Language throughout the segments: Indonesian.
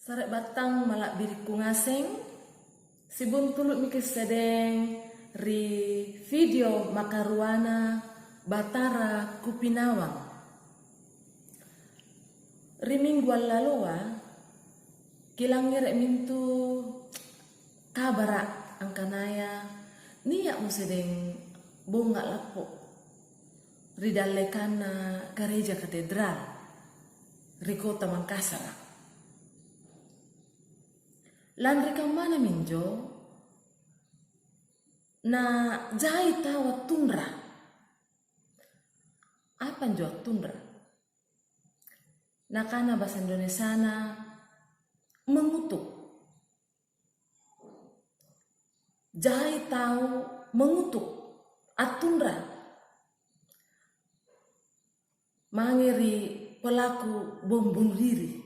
Sarek batang malak biriku ngaseng sibun tulut mikir sedeng ri video makaruana Batara Kupinawang. Ri minggu lalu kilang ngerek mintu kabara angkanaya niak mo sedeng bunga lapo ri dalekana gereja katedral ri kota Makassar. Landri kang mana minjo na jai tawa tundra. Apa njo tundra? Nakana bahasa Indonesia na mengutuk. Jai tahu mengutuk atundra. Mangeri pelaku bom bunuh diri.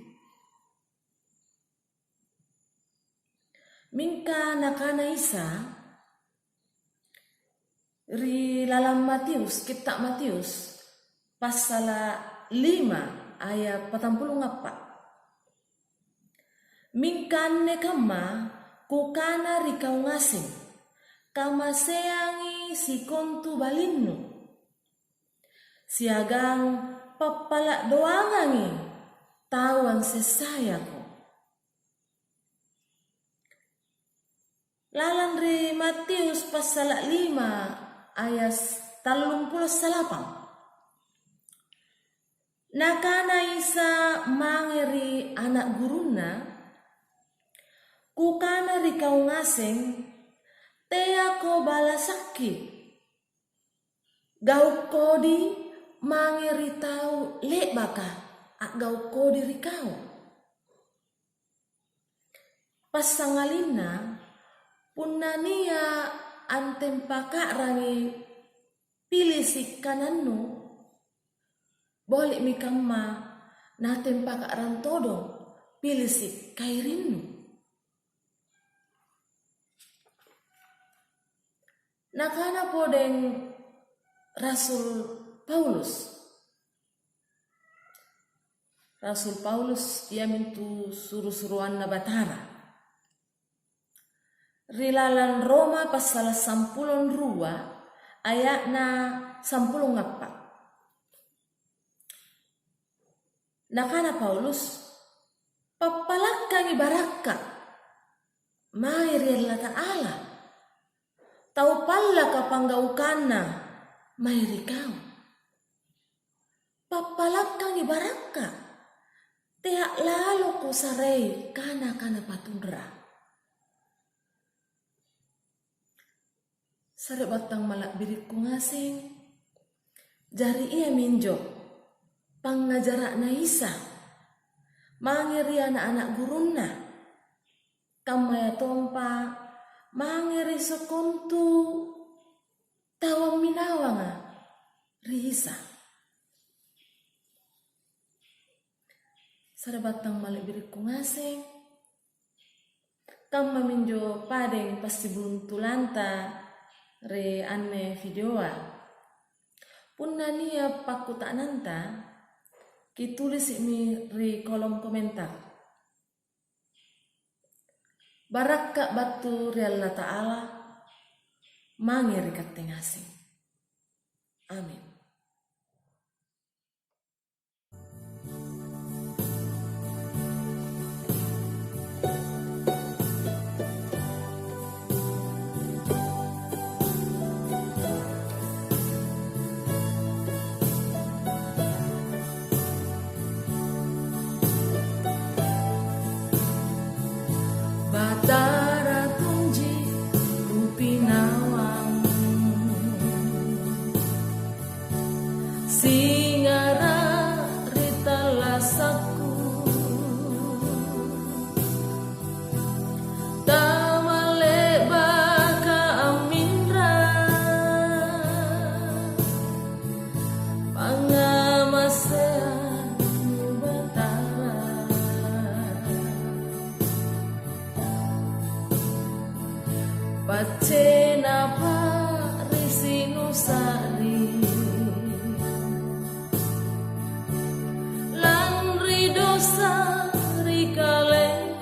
Mingka nakana Isa ri lalam Matius, kitab Matius pasal 5 ayat 44. Mingkanne kama kukana ri kau ngasing kama seangi si kontu balinnu siagang papalak doangangi tawan sesayaku. Lalan ri Matius pasal 5 ayat 38. Nakana Isa mangeri anak guruna kukana ri kau ngaseng tea ko balasaki gau kodi mangeri tau lek baka gau kodi ri kau pasangalina punania antem paka rangi pilih si kanannu boleh mikamma natem paka ran todo pilih si kairinnu. Nakana podeng Rasul Paulus. Rasul Paulus ia mintu suruh-suruan na Batara. Rilalan Roma pasal 10 ayat na 10 ngapa. Nakana Paulus papalakkan ibaraka mai riala ta'ala tau palla kapanggaukana mai rikau papalakkan ibaraka teak lalu ku sarei kana patundra. Sare batang malak biriku ngaseng jari ia minjo pangajarak na Isa mangeri anak-anak gurunna kamaya tompa mangeri sekontu tawang minawanga ri Isa. Sare batang malak biriku ngaseng kam minjo padeng pasti buntulanta re anne videoa punna nia paku tak nanta kitulis mi ri kolom komentar baraka batu ri Allah Ta'ala mangeri katengasing. Amin. Batara tunji Kupinawang singara rita lasaku tamale baka amindra pangamasean Batara Pacena parisinu sari lan ridosa rikale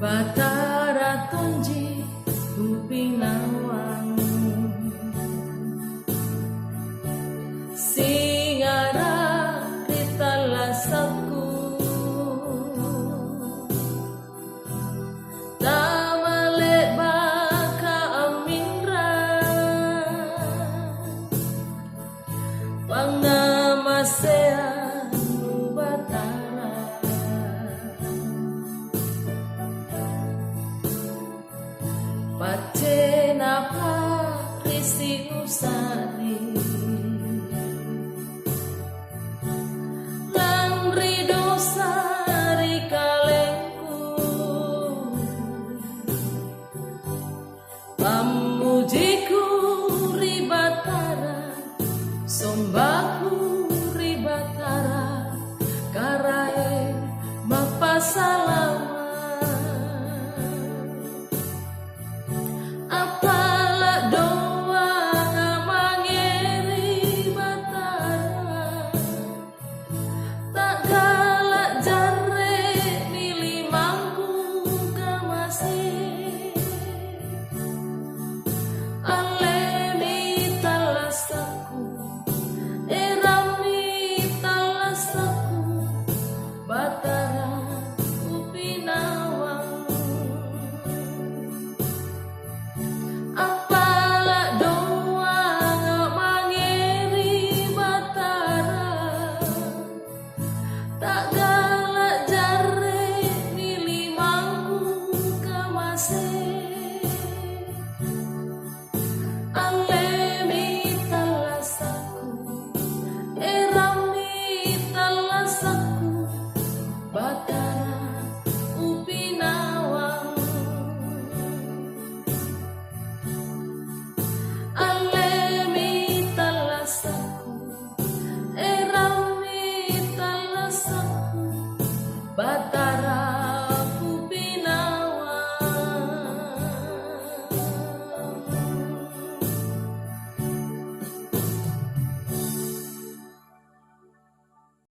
Batara tunji upinawang singara ritalasaku tamale baka aminra pangamasean Batara Pacena pa risi usari lang rido sari kalengku pamujiku ri Batara somba